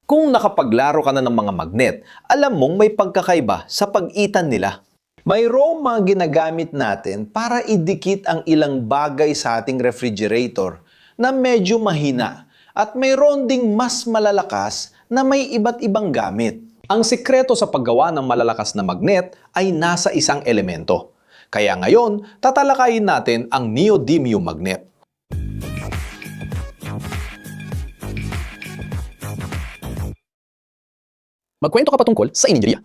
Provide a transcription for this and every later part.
Kung nakapaglaro ka na ng mga magnet, alam mong may pagkakaiba sa pag-itan nila. Mayroong mga ginagamit natin para idikit ang ilang bagay sa ating refrigerator na medyo mahina at mayroon ding mas malalakas na may iba't ibang gamit. Ang sikreto sa paggawa ng malalakas na magnet ay nasa isang elemento. Kaya ngayon, tatalakayin natin ang neodymium magnet. Magkwento ka pa tungkol sa ininjeriya.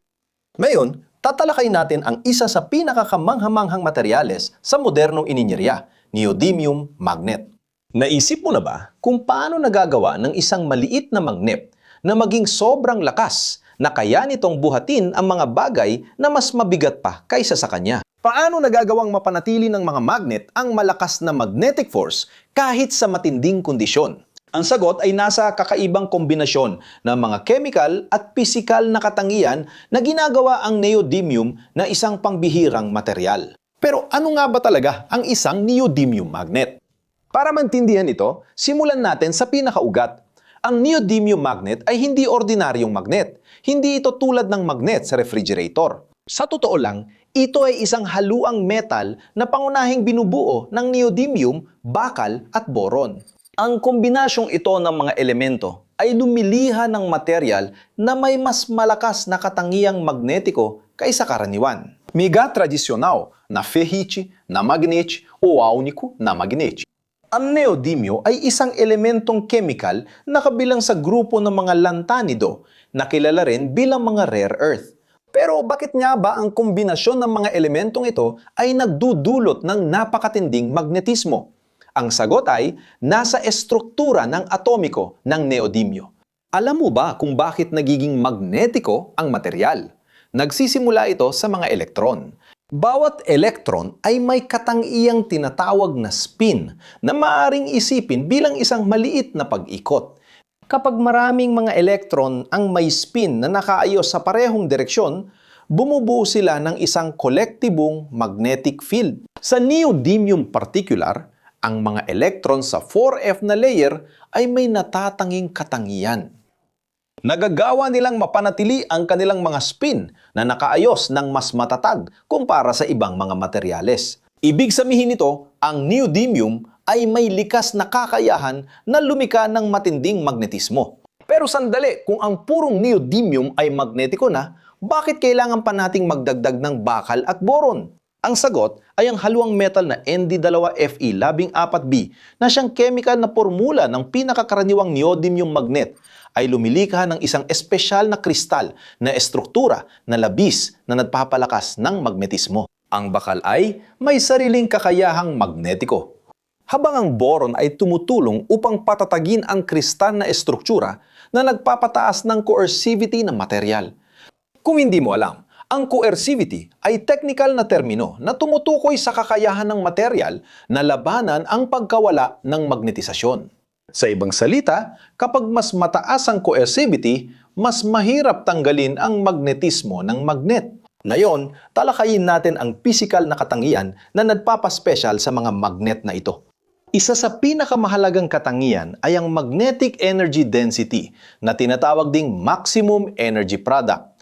Ngayon, tatalakayin natin ang isa sa pinakakamanghamanghang materyales sa modernong ininjeriya, neodymium magnet. Naisip mo na ba kung paano nagagawa ng isang maliit na magnet na maging sobrang lakas na kaya nitong buhatin ang mga bagay na mas mabigat pa kaysa sa kanya? Paano nagagawang mapanatili ng mga magnet ang malakas na magnetic force kahit sa matinding kondisyon? Ang sagot ay nasa kakaibang kombinasyon ng mga chemical at physical na katangian na ginagawa ang neodymium na isang pangbihirang materyal. Pero ano nga ba talaga ang isang neodymium magnet? Para maintindihan ito, simulan natin sa pinakaugat. Ang neodymium magnet ay hindi ordinaryong magnet. Hindi ito tulad ng magnet sa refrigerator. Sa totoo lang, ito ay isang haluang metal na pangunahing binubuo ng neodymium, bakal at boron. Ang kombinasyong ito ng mga elemento ay lumiliha ng material na may mas malakas na katangiang magnetiko kaysa karaniwan. Miga tradisyonal na ferrite, na magnete o aunico na magnete. Ang neodymium ay isang elementong chemical na kabilang sa grupo ng mga lantanido na kilala rin bilang mga rare earth. Pero bakit nga ba ang kombinasyon ng mga elementong ito ay nagdudulot ng napakatinding magnetismo? Ang sagot ay nasa estruktura ng atomiko ng neodymium. Alam mo ba kung bakit nagiging magnetiko ang material? Nagsisimula ito sa mga elektron. Bawat elektron ay may katangiang tinatawag na spin na maaaring isipin bilang isang maliit na pag-ikot. Kapag maraming mga elektron ang may spin na nakaayos sa parehong direksyon, bumubuo sila ng isang kolektibong magnetic field. Sa neodymium particular, ang mga electron sa 4F na layer ay may natatanging katangian. Nagagawa nilang mapanatili ang kanilang mga spin na nakaayos ng mas matatag kumpara sa ibang mga materyales. Ibig sabihin nito, ang neodymium ay may likas na kakayahan na lumika ng matinding magnetismo. Pero sandali, kung ang purong neodymium ay magnetiko na, bakit kailangan pa nating magdagdag ng bakal at boron? Ang sagot ay ang haluang metal na Nd2Fe14b na siyang chemical na formula ng pinakakaraniwang neodymium magnet ay lumilikha ng isang espesyal na kristal na estruktura na labis na nagpapalakas ng magnetismo. Ang bakal ay may sariling kakayahang magnetiko. Habang ang boron ay tumutulong upang patatagin ang kristal na estruktura na nagpapataas ng coercivity ng material. Kung hindi mo alam, ang coercivity ay technical na termino na tumutukoy sa kakayahan ng material na labanan ang pagkawala ng magnetisasyon. Sa ibang salita, kapag mas mataas ang coercivity, mas mahirap tanggalin ang magnetismo ng magnet. Ngayon, talakayin natin ang physical na katangian na nagpapaspesyal sa mga magnet na ito. Isa sa pinakamahalagang katangian ay ang magnetic energy density na tinatawag ding maximum energy product.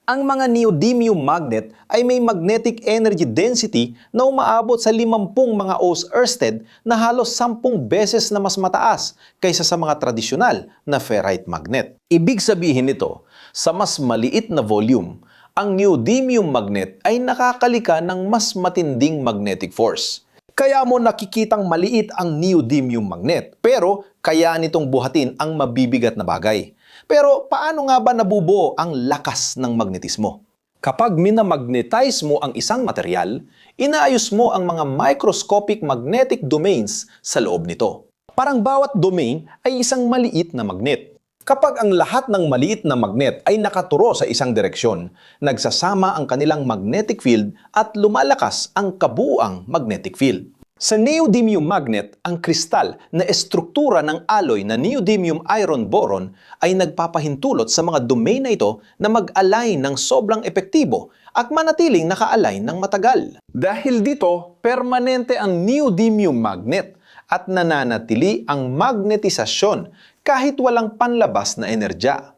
Ang mga neodymium magnet ay may magnetic energy density na umaabot sa 50 mga Ohm na halos 10 beses na mas mataas kaysa sa mga tradisyonal na ferrite magnet. Ibig sabihin nito, sa mas maliit na volume, ang neodymium magnet ay nakakalika ng mas matinding magnetic force. Kaya mo nakikitang maliit ang neodymium magnet, pero kaya nitong buhatin ang mabibigat na bagay. Pero paano nga ba nabubuo ang lakas ng magnetismo? Kapag minamagnetize mo ang isang material, inaayos mo ang mga microscopic magnetic domains sa loob nito. Parang bawat domain ay isang maliit na magnet. Kapag ang lahat ng maliit na magnet ay nakaturo sa isang direksyon, nagsasama ang kanilang magnetic field at lumalakas ang kabuuang magnetic field. Sa neodymium magnet, ang kristal na estruktura ng alloy na neodymium iron boron ay nagpapahintulot sa mga domain na ito na mag-align ng sobrang epektibo at manatiling naka-align ng matagal. Dahil dito, permanente ang neodymium magnet at nananatili ang magnetisasyon kahit walang panlabas na enerhiya.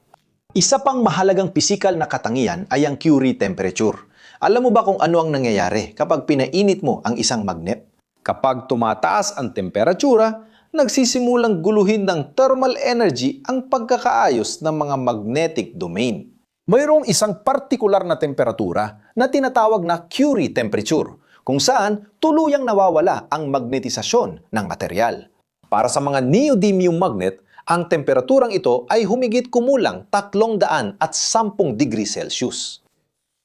Isa pang mahalagang pisikal na katangian ay ang Curie temperature. Alam mo ba kung ano ang nangyayari kapag pinainit mo ang isang magnet? Kapag tumataas ang temperatura, nagsisimulang guluhin ng thermal energy ang pagkakaayos ng mga magnetic domain. Mayroong isang partikular na temperatura na tinatawag na Curie temperature, kung saan tuluyang nawawala ang magnetisasyon ng material. Para sa mga neodymium magnet, ang temperaturang ito ay humigit kumulang 310 degrees Celsius.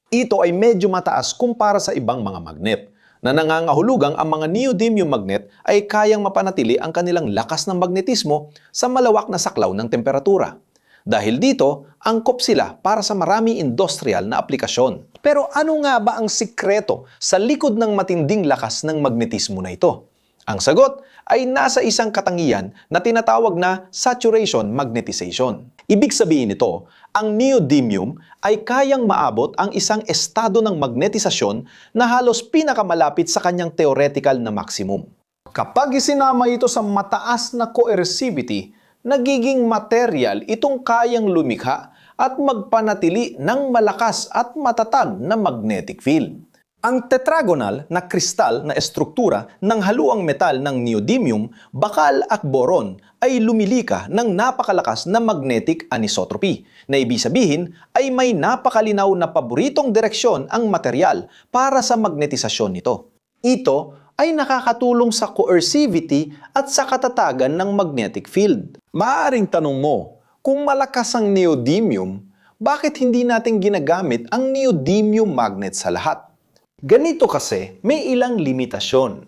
Ito ay medyo mataas kumpara sa ibang mga magnet, na nangangahulugang ang mga neodymium magnet ay kayang mapanatili ang kanilang lakas ng magnetismo sa malawak na saklaw ng temperatura. Dahil dito, angkop sila para sa maraming industrial na aplikasyon. Pero ano nga ba ang sikreto sa likod ng matinding lakas ng magnetismo na ito? Ang sagot ay nasa isang katangian na tinatawag na saturation magnetization. Ibig sabihin nito, ang neodymium ay kayang maabot ang isang estado ng magnetisasyon na halos pinakamalapit sa kanyang theoretical na maximum. Kapag isinama ito sa mataas na coercivity, nagiging material itong kayang lumikha at magpanatili ng malakas at matatag na magnetic field. Ang tetragonal na kristal na estruktura ng haluang metal ng neodymium, bakal at boron ay lumilika ng napakalakas na magnetic anisotropy, na ibig sabihin ay may napakalinaw na paboritong direksyon ang material para sa magnetisasyon nito. Ito ay nakakatulong sa coercivity at sa katatagan ng magnetic field. Maaaring tanong mo, kung malakas ang neodymium, bakit hindi natin ginagamit ang neodymium magnet sa lahat? Ganito kasi, may ilang limitasyon.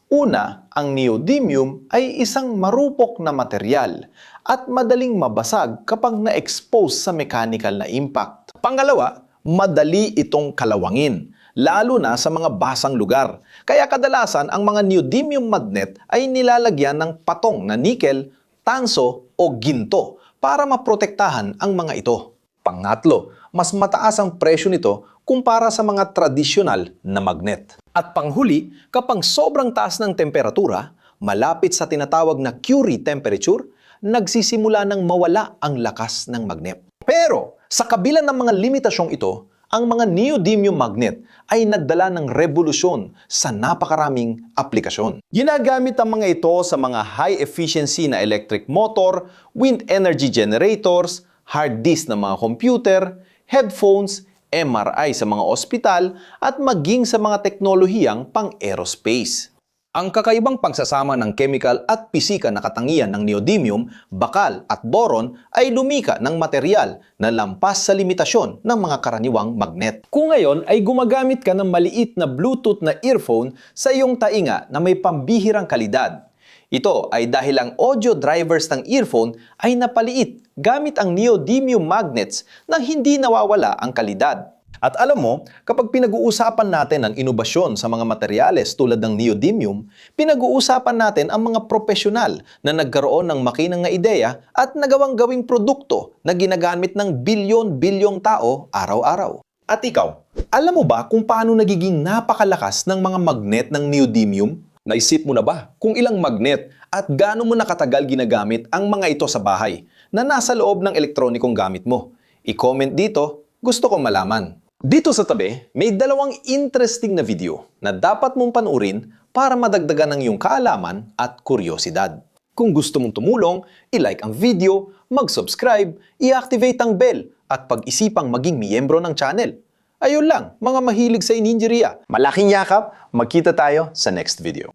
Una, ang neodymium ay isang marupok na material at madaling mabasag kapag na-expose sa mechanical na impact. Pangalawa, madali itong kalawangin, lalo na sa mga basang lugar. Kaya kadalasan ang mga neodymium magnet ay nilalagyan ng patong na nickel, tanso o ginto para maprotektahan ang mga ito. Pangatlo, mas mataas ang presyo nito kumpara sa mga tradisyonal na magnet. At panghuli, kapag sobrang taas ng temperatura, malapit sa tinatawag na Curie temperature, nagsisimula ng mawala ang lakas ng magnet. Pero, sa kabila ng mga limitasyong ito, ang mga neodymium magnet ay nagdala ng revolusyon sa napakaraming aplikasyon. Ginagamit ang mga ito sa mga high-efficiency na electric motor, wind energy generators, hard disk ng mga computer, headphones, MRI sa mga ospital at maging sa mga teknolohiyang pang-aerospace. Ang kakaibang pagsasama ng chemical at pisika na katangian ng neodymium, bakal at boron ay lumika ng material na lampas sa limitasyon ng mga karaniwang magnet. Kung ngayon ay gumagamit ka ng maliit na Bluetooth na earphone sa iyong tainga na may pambihirang kalidad, ito ay dahil ang audio drivers ng earphone ay napaliit gamit ang neodymium magnets na hindi nawawala ang kalidad. At alam mo, kapag pinag-uusapan natin ang inobasyon sa mga materyales tulad ng neodymium, pinag-uusapan natin ang mga profesional na nagkaroon ng makinang na ideya at nagawang gawing produkto na ginagamit ng bilyon-bilyong tao araw-araw. At ikaw, alam mo ba kung paano nagiging napakalakas ng mga magnet ng neodymium? Naisip mo na ba kung ilang magnet at gaano mo nakatagal ginagamit ang mga ito sa bahay na nasa loob ng elektronikong gamit mo? I-comment dito, gusto kong malaman. Dito sa tabi, may dalawang interesting na video na dapat mong panuorin para madagdagan ng iyong kaalaman at kuryosidad. Kung gusto mong tumulong, i-like ang video, mag-subscribe, i-activate ang bell at pag-isipang maging miyembro ng channel. Ayun lang, mga mahilig sa ininjeriya. Malaking yakap, magkita tayo sa next video.